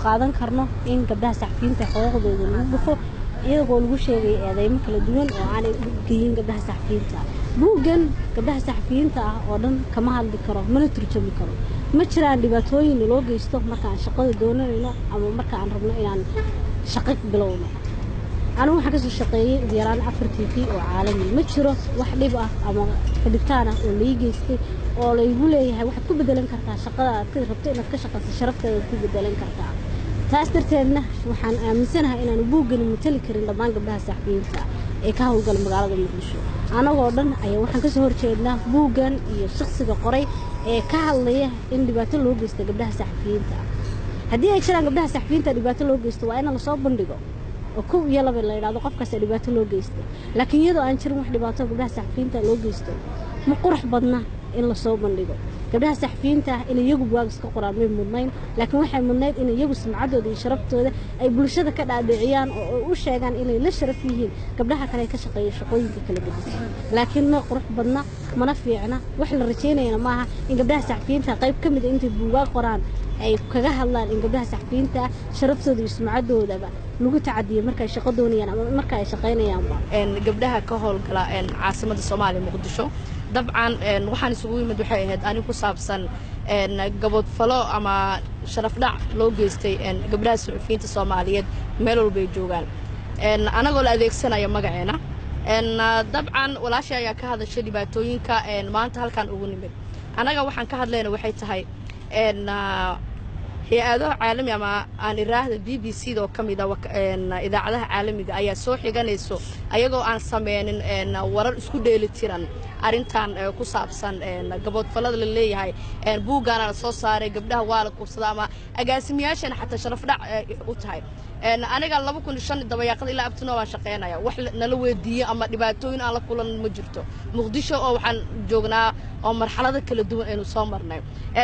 qaadan karno in gabdhaha saxafiyiinta xuquuqdooda lagu gafo iyagoo lagu sheegay eedeymo kala duwan oo aanay geyin gabdhaha saxafiyiinta buuggan gabdhaha saxafiyiinta ah oo dhan kama hadli karo mana turjumi karo ma jiraan dhibaatooyin loo geysto marka aan shaqada doonayno ama marka aan rabno inaan shaqo bilowno أنا واحد كسر شقية ديران أفريقي وعالمي ما تشرف واحد يبقى أما فدكتانا واللي يجي يستي ولا يقول لي واحد كل بدلن كرتا شقة كذا ربطنا كشقة شرفت كل بدلن كرتا تأثرتنا وحن من سنة إن نبوق المتلك اللي ما قبلها سحبين كهو قال مقالة المقدشو أنا وردن أي واحد كسر شيءنا بوجن الشخص القري كهالله إن دبتلو بيست قبلها سحبين هدي أي شيء قبلها سحبين دبتلو بيست وأنا نصاب بندقو وكو يلا بالله يرادو قف كاس دباتو لو جيستو لكن يدو aan jirin wax dhibaato gabdhaha saxafiyiinta loo geysto ma qurux badna in la soo bandhigo gabdhaha saxafiyiinta in iyagu buug iska qoraan may mudnayn laakiin waxay mudnayd in iyagu sumcadooda iyo sharaftooda ay bulshada ka dhaadhiciyaan oo u sheegaan inay la sharaf yihiin gabdhaha kale ka shaqeeya shaqooyinka kala gedisan laakiin ma qurux badna mana fiicna wax la rajeynayna maaha in gabdhaha saxafiyiinta qayb kamid ah inta buugaag qoraan ay kaga hadlaan in gabdhaha saxafiyiinta sharaftooda iyo sumcadoodaba lagu tacadiyo marka ay shaqo doonayaan ama marka ay shaqeynayaan gabdhaha ka howlgala caasimada Soomaaliya Muqdisho dabcan waxaan isugu yimid waxay ahayd ani ku saabsan gabadh falo ama sharaf dhac loo geystay gabdhaha saxafiyiinta Soomaaliyeed meel walba ay joogaan anagoo la adeegsanayo magaceena dabcan walaashay ayaa ka hadashay dhibaatooyinka maanta halkan ugu nimid anaga waxaan ka hadlayna waxay tahay hay-adaha caalami ama aan iraahdo BBC oo kamid ah idaacadaha caalamiga ayaa soo xiganayso ayagoo aan sameenin warar isku dheeli tiran arintan ku saabsan gabadh falada la leeyahay buugana soo saaray gabdhaha waa la kubsada ama agaasimiyaashan xataa sharaf dhac u tahay aniga 2005 dabayaaqada ilaa abtino waan shaqeynaya wax nala weydiiyo ama dhibaatooyin aan la kulan ma jirto Muqdisho oo waxaan joognaa oo marxalada kala duwan aynu soo marnay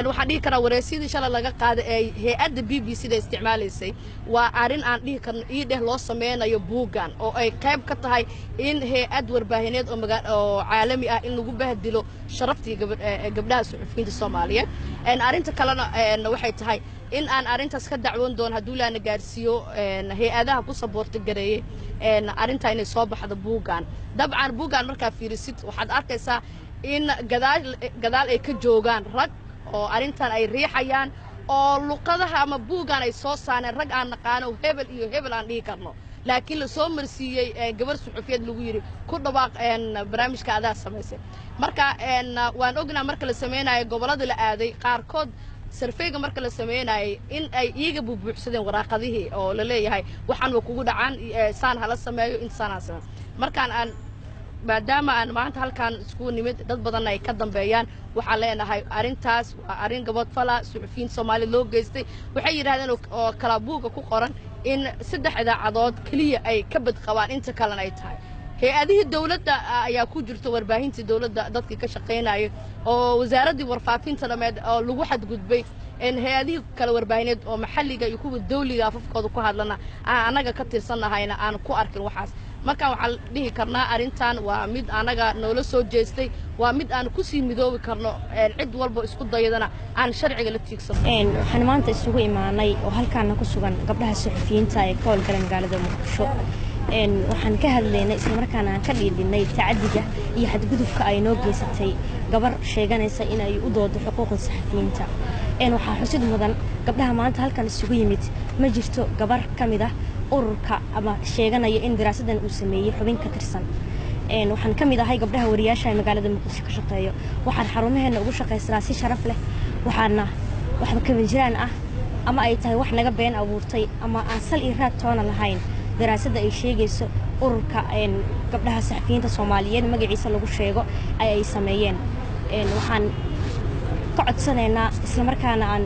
waxaan dhihi karaa wareysiidii shalay laga qaaday ee hay'adda BBC da isticmaalaysay waa arin aan dhihi karno ideh loo sameynayo buugan oo ay qayb ka tahay in hay'ad warbaahineed oo caalami ah in lagu bahdilo sharaftii gabdhaha saxafiyiinta Soomaaliyeed arinta kalena waxay tahay in aan arintaas ka dacwoon doon haduu la gaarsiyo hay'adaha ku saboorta gareeyay arinta inay soo baxdo buugan dabcan buugan marka fiirisid waxaad arkaysaa in gadaal ay ka joogaan rag oo arintan ay riixayaan oo luqadaha ama buugan ay soo saareen rag aan naqaano hebel iyo hebel aan dhihi karno laakiin la soo marsiiyay gabar saxafiyeed lagu yiri ku dhawaaq barnaamijka adaa sameysay marka waan ognaa marka la sameynayo gobolada la aaday qaarkood sarfeyga marka la sameeyay in ay iyaga buuxsadeen waraaqadihii oo la leeyahay waxaan wax kugu dhacaan saan hala sameeyo insaan ha sameeyo markaan aan maadaama aan maanta halkan isku nimid dad badan ay ka dambeeyaan waxa leenahay arintaas waa arin gabadh fala saxafiyiin Soomaali loo geystay waxay yiraahdeen oo kala buuga ku qoran in saddex idaacadood kaliya ay ka bad qabaan inta kale ay tahay hay'adaha dawladda ayaa ku jirto warbaahinta dawladda dadka ka shaqeynaya oo wasaaradda warfaafinta dhameed oo lagu xadgudbay in hay'adaha kala warbaahineed oo maxalliga iyo kuwa dawliga afafkooda ku hadlana anaga ka tirsanahayna aan ku arkin waxaas marka waxaan dhihi karnaa arintan waa mid anaga noola soo jeestay waa mid aan ku sii midoobi karno cid walba isku dayadana aan sharciga la tiigsano waxaan maanta isugu imaanay oo halkaan ku sugan gabdhaha saxafiyiinta ee ka howlgalan magaalada Muqdisho waxaan ka hadlaynay isla markaana aan ka dhiidinay tacadiga iyo xadgudubka ay noo geysatay gabar sheeganaysa in ay u doodo xuquuqda saxafiyiinta waxa xusid mudan gabdhaha maanta halkaan isugu yimid ma jirto gabar kamid ah ururka ama sheeganaya in daraasadan uu sameeyay xubin ka tirsan waxaan kamid ahay gabdhaha wariyaasha ee magaalada Muqdisho ka shaqeeyo waxaan xarumaheena ugu shaqeystaa si sharaf leh waxaana waxba ka jiraan ah ama ay tahay wax naga been abuurtay ama aan sal iyo raad toona lahayn daraasada ay sheegayso ururka gabdhaha saxafiyiinta Soomaaliyeed magaciisa lagu sheego ay sameeyeen waxaan ka codsanaynaa isla markaana aan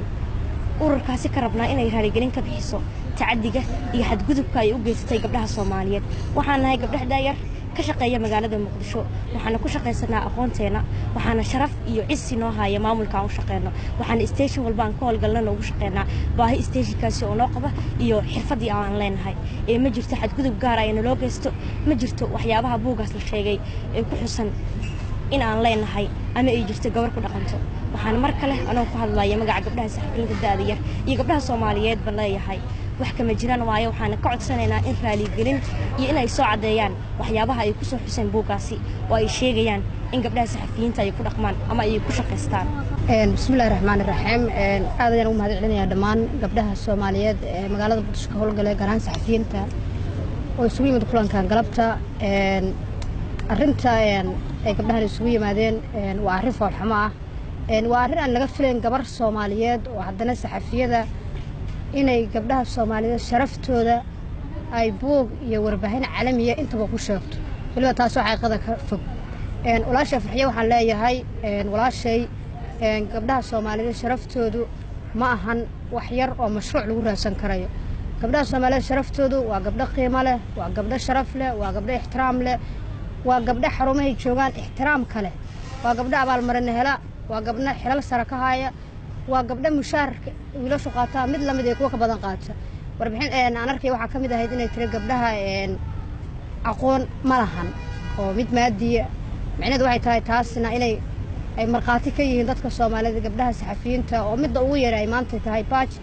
ururkaasi ka rabnaa inay raaligelin ka bixiso tacadiga iyo xadgudubka ay u geysatay gabdhaha Soomaaliyeed waxaan nahay gabdhaha daayar ka shaqeeya magaalada Muqdisho waxaan ku shaqeysanaa aqoonteena waxaana sharaf iyo cisi noo haya maamulka aan u shaqeyno waxaan station walba aan ka howlgalno ugu shaqeynaa baahi stationkaasi oo noo qaba iyo xirfadii aan leenahay ma jirto xadgudub gaar ah loo geysto ma jirto waxyaabaha buugaas la sheegay ee ku xusan in aan leenahay ama ay jirto gabar ku dhaqanto waxaan mar kale anoo ku hadlaya magaca gabdhaha saxafiyiinta da'da yar iyo gabdhaha Soomaaliyeed baan leeyahay wax kama jiraan waayo waxaan ka codsanaynaa in raali gelin iyo in ay soo cadeeyaan waxyaabaha ay ku soo xuseen buugaasi oo ay sheegayaan in gabdhaha saxafiyiinta ay ku dhaqmaan ama ay ku shaqeystaan bismillaahir rahmaanir rahiim aad ayaan ugu mahadcelinayaa dhammaan gabdhaha Soomaaliyeed ee magaalada Muqdisho ka howlgalay garan saxafiyiinta oo isugu yimid kulankan galabta arrinta ay gabdhahan isugu yimaadeen waa arrin foolxumo ah waa arrin aan laga filayn gabar Soomaaliyeed oo haddana saxafiyada inay gabdhaha Soomaaliyeed sharaftooda ay buug iyo warbaahin caalamiya intaba ku sheegto waliba taas waxay qada ka fog walaashay Farxiyo waxaan leeyahay walaashay gabdhaha Soomaaliyeed sharaftoodu ma ahan wax yar oo mashruuc lagu raadsan karayo gabdhaha Soomaaliyeed sharaftoodu waa gabdho qiimo leh waa gabdho sharaf leh waa gabdho ixtiraam leh waa gabdho xarumaha joogan ixtiraam kale waa gabdho abaalmarin hela waa gabdho xilal sare ka haya waa gabdho mushaarka wiilashu qaataa mid lamid ah kuwa ka badan qaata warbixin aan arkay waxa kamid ahayd inay tiri gabdhaha aqoon ma lahan oo mid maadiya macnaheedu waxay tahay taasna inay ay marqaati ka yihiin dadka Soomaaliyeed gabdhaha saxafiyiinta oo midda ugu yar ay maanta tahay batch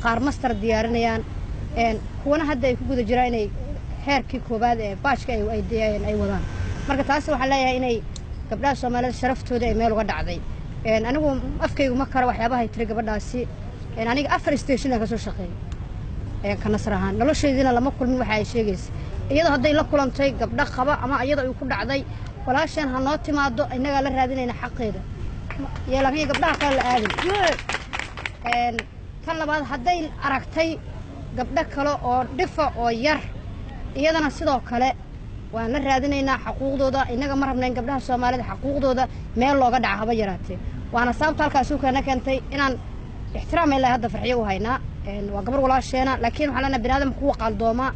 qaar master diyaarinayaan kuwana hadda ay ku guda jiraan inay heerkii koobaad ee batchka ay wadaan marka taas waxaan leeyahay inay gabdhaha Soomaaliyeed sharaftooda ay meel uga dhacday anigu afkaygu ma kara waxyaabaha ay tiri gabadhaasi aniga 4 station ka soo shaqeeyay ka nasrahan nolosheedina lama kulmin waxa ay sheegaysaa iyadoo hadday la kulantay gabdha qaba ama iyadoo ay ku dhacday walaashan ha noo timaado inaga la raadinayna xaqeeda yeelaakiin gabdhaha kale la aadin tan labaad hadday aragtay gabdha kale oo dhifa oo yar iyadana sidoo kale waan la raadinaynaa xuquuqdooda inaga ma rabnaa in gabdhaha Soomaaliyeed xuquuqdooda meel looga dhaco haba yaraatee waana sababta halkaas uu kana keentay inaan ixtiraam ilaahay hadda Farxiyo u haynaa waa gabar walaasheena laakiin waxa lana binaadam ku qaldooma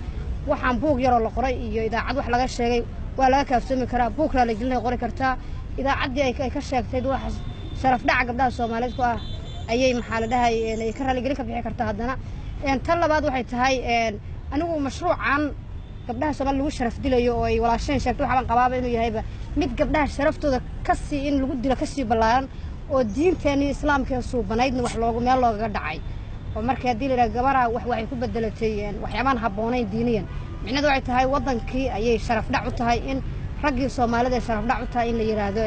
waxaan buug yar oo la qoray iyo idaacad wax laga sheegay waa laga kaafsami karaa buug la jilnay qori kartaa idaacaddii ay ka sheegtay wax sharaf dhaca gabdhaha Soomaaliyeed ku ah ayay maxaa la dhahay ay ka raali gelin ka bixi kartaa haddana tan labaad waxay tahay anigu mashruucan gabdhaha Soomaaliyeed lagu sharaf dilayo oo ay walaasheen sheegtay waxa qabaaba inuu yahay mid gabdhaha sharaftooda ka sii in lagu dilo ka sii balaaran oo diinteena islaamka soo banaydna wax loogu meel looga dhacay oo markii hadii la gabara waxay ku bedelatay waxyaaban haboonayn diiniyan micnaheedu waxay tahay wadankii ayay sharaf dhac u tahay in raggii Soomaalida sharaf dhac u tahay in la yiraahdo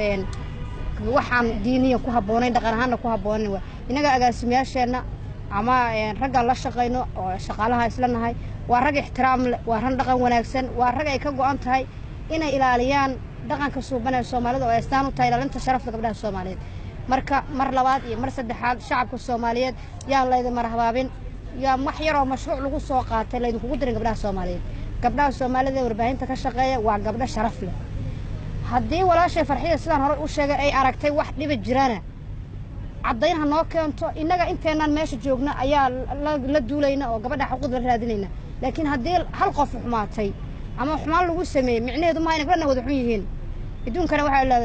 waxaan diiniyan ku haboonayn dhaqan ahaan ku haboonayn inaga agaasimayaasheena ama ragga la shaqeyno oo shaqaalaha isla nahay waa rag ixtiraam leh waa ran dhaqan wanaagsan waa rag ay ka go'an tahay inay ilaaliyaan dhaqanka suuban ee Soomaalida oo ay istaan u tahay ilaalinta sharafta gabdhaha Soomaaliyeed marka mar labaad iyo mar saddexaad shacabka Soomaaliyeed yaa la idin marhabaabin yaa wax yar oo mashruuc lagu soo qaatay la idin kugu dirin gabdhaha Soomaaliyeed gabdhaha Soomaalida warbaahinta ka shaqeeya waa gabdho sharaf leh haddii walaashay Farxiyo sidaan hore u sheegay ay aragtay wax dhiba jirana caddayn ha noo keento inaga inteenan meesha joogna ayaa la duulayna oo gabadha xuquuqda la raadinayna laakiin haddii hal qof xumaatay ama xumaan lagu sameeyay micnaheedu ma inay gabadha wada xun yihiin iduunkana waxa la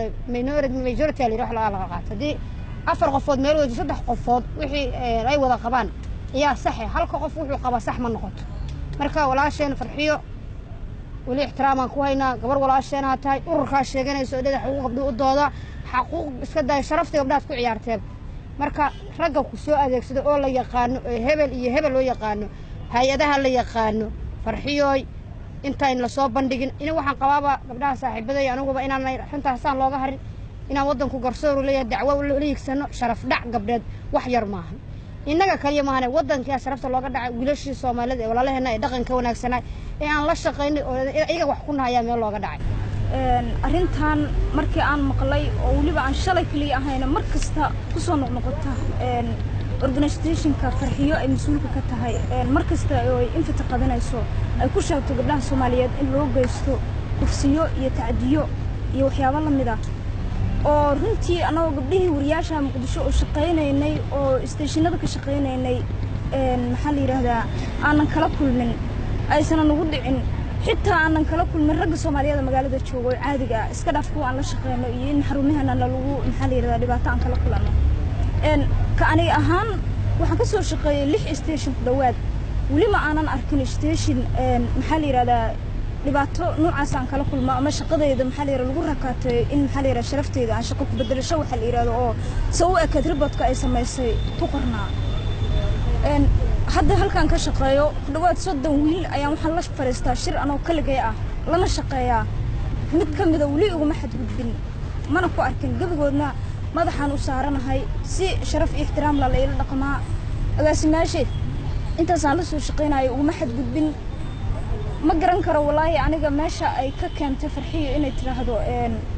majority la wax la qaato hadii 4 qofood meel wada 3 qofood wixii ay wada qabaan ayaa sax halka qof wuxuu qaba sax ma noqoto marka walaasheen Farxiyo wali ixtiraaman ku hayna gabar walaasheen tahay ururka sheeganayso dheeda xuquuq gabdho u dooda xuquuq iska day sharafta gabdhaha ku ciyaarteen marka ragga ku soo adeegsado oo la yaqaan hebel iyo hebel loo yaqaan hay'adaha la yaqaan Farxiyo inta in la soo bandhigin in waxaan qabaaba gabdhaha saaxiibada anaguba inaan xintaasaan looga harin inaan wadanku garsoor leeyahay dacwo u leeyahay sharaf dhac gabdheed wax yar maahan inaga kaliya maahan wadanka sharafta looga dhacay wiilashii Soomaaliyeed ee walaalaheena ay dhaqanka wanaagsanaa ee aan la shaqeynay oo iyaga wax ku nahayaa meel looga dhacay arrintan markii aan maqlay oo waliba aan shalay kaliya ahayna markasta ku soo noqnoqota organizationka Farxiyo ay mas'uulka ka tahay markasta oo inta qadanayso ay ku sheegto gabdhaha Soomaaliyeed in loo geysto kufsiyo iyo tacdiyo iyo waxyaabo la mid ah oo runtii anagoo gabdhihii wariyaasha Muqdisho oo shaqeynay oo stationada ka shaqeynay maxaa la yiraahdaa aanan kala kulmin aysan nagu dhicin xitaa aanan kala kulmin ragga Soomaaliyeed magaalada joogo caadiga iska dhaaf kuwa aan la shaqeyno iyo in xarumahana lagu maxaa la yiraahdaa dhibaato aan kala kulano ka aniga ahaan waxaan ka soo shaqeeyay 6 station ku dhawaad wali ma aanan arkin station maxaa la yiraahdaa dhibaato noocaas aan kala kulmo ama shaqadayda maxaa la yiraahdaa lagu rakaatay in maxaa la yiraahdaa sharafteyda aan shaqo ku bedelasho waxa la yiraahdo oo soo ekad riboodka ay sameysay ku qornaa hadda halkaan ka shaqeeyo dhawaad 30 wiil ayaan waxaan la fariistaa shir anoo kaligay ah lana shaqeeyaa mid ka mid ah wali ugu maxad gudbin mana ku arkin gabigoodna madaxaan u saaranahay si sharaf iyo ixtiraam la leeyahay dhaqamaa agaasimaashay intaas aan la soo shaqeynayo ugu maxad gudbin ma garan karo wallahi aniga meesha ay ka keentay farxiyo inay tiraahdo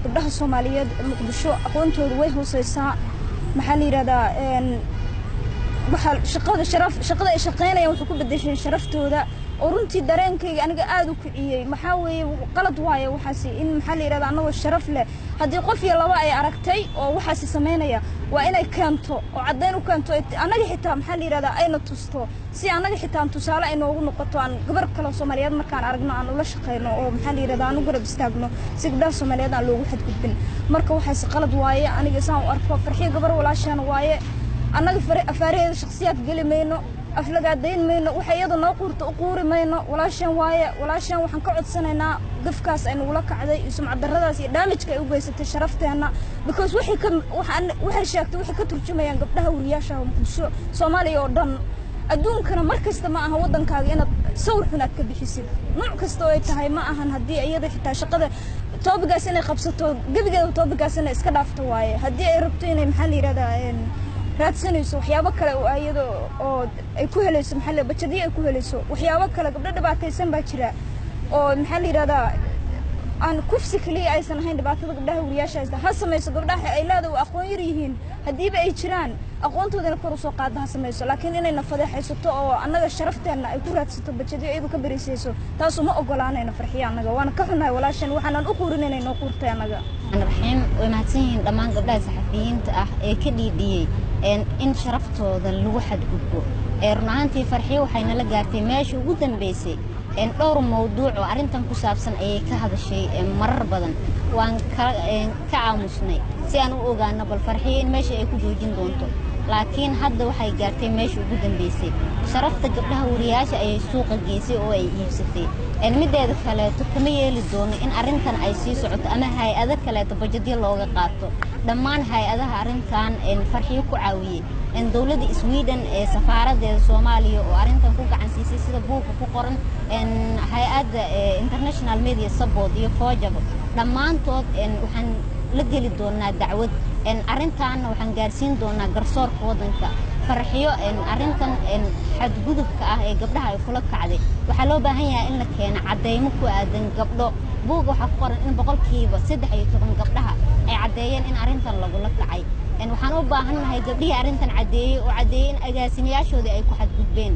gabdhaha Soomaaliyeed Muqdisho aqoontoodu way hooseysaa maxaa la yiraahdaa waxa shaqada ay shaqeynayaan wuxuu ku bedeshay sharaftooda oo runtii dareenkayga aniga aad u kiciyay maxaa weeye qalad waaye waxaasi in maxaa la yiraahdaa anagoo sharaf leh haddii qof iyo laba ay aragtay oo waxaasi sameynaya waa inay keento oo caddayn u keento anaga xitaa maxaa la yiraahdaa ayna tusto si anaga xitaa tusaale ay noogu noqoto aan gabar kale Soomaaliyeed markaan aragno aan ula shaqeyno oo maxaa la yiraahdaa aan u garab istaagno si gabdhaha Soomaaliyeed aan loogu xadgudbin marka waxaasi qalad waaye aniga saan u arko farxiyo gabar walaashaan waaye anaga afaareeda shakhsiyaad gali mayno aflagaadayn mayno waxa iyada noo qurto u quuri mayno walaashan waaye walaashan waxaan ka codsanaynaa gafkaas ay nagu la kacday sumcad darradaas iyo damage-ka ay u geysatay sharafteena because waxay sheegtay waxay ka turjumayaan gabdhaha wariyaasha Muqdisho Soomaaliya oo dhan adduunkana markasta ma aha wadankaaga inaad sawir xun aad ka bixisid nooc kasta oo ay tahay ma ahan haddii iyada xitaa shaqada toobigaas inay qabsato gabigeeda toobigaas inay iska dhaafto waaye haddii ay rabto inay maxaa la yiraahdaa raadsanayso waxyaabo kale oo ayado oo ay ku helayso maxaa la bajadiye ay ku helayso waxyaabo kale gabdho dhibaataysan baa jira oo maxaa la yiraahdaa aan kufsi kaliya aysan ahayn dhibaatada gabdhaha wariyaasha ha samayso gabdhaha ay leedahay aqoon yar yihiin hadiiba ay jiraan aqoontoodana kor u soo qaada ha samayso laakiin inay nafadeexaysato oo annaga sharafteena ay ku raadsato bajadiye iyadu ka bariisayso taas uma ogolaanayna farxiyo annaga waana ka xunahay walaashan waxaan u quurinayna noo quurtay annaga raxiim way mahadsan yihiin dhammaan gabdhaha saxafiyiinta ah ee ka dhiidhiyay in sharaftooda lagu xadgudbo run ahaantii farxiyo waxayna la gaartay meesha ugu dambeysay dhowr mawduuc oo arrintan ku saabsan ayay ka hadashay marar badan waan ka aamusnay si aan u ogaano bal farxiyo in meesha ay ku joojin doonto laakiin hadda waxay gaartay meesha ugu dambeysay sharafta gabdhaha wariyaasha ayay suuqa geysay oo ay iibsatay mideeda kaleeto kama yeeli doono in arrintan ay sii socoto ama hay'ado kaleeto bajadyo looga qaato dhammaan hay'adaha arrintan farxiyo ku caawiyay dawladda Sweden ee safaaradeeda Soomaaliya oo arrintan ku gacan siisay sida buuqa ku qoran hay'adda International Media Support iyo Fojab dhammaantood waxaan la geli doonaa dacwad arrintan waxaan gaarsiin doonaa garsoorka wadanka farxiyo arrintan xadgudubka ah ee gabdhaha ay kula kacday waxa loo baahan yahay in la keeno cadeymo ku aadan gabdho buuga waxa ku qoran in boqolkiiba 13 gabdhaha ay cadeeyeen in arrintan lagu la kacay waxaan u baahanahay gabdhihii arrintan cadeeyay oo cadeeyeen agaasimayaashoodii ay ku xadgudbeen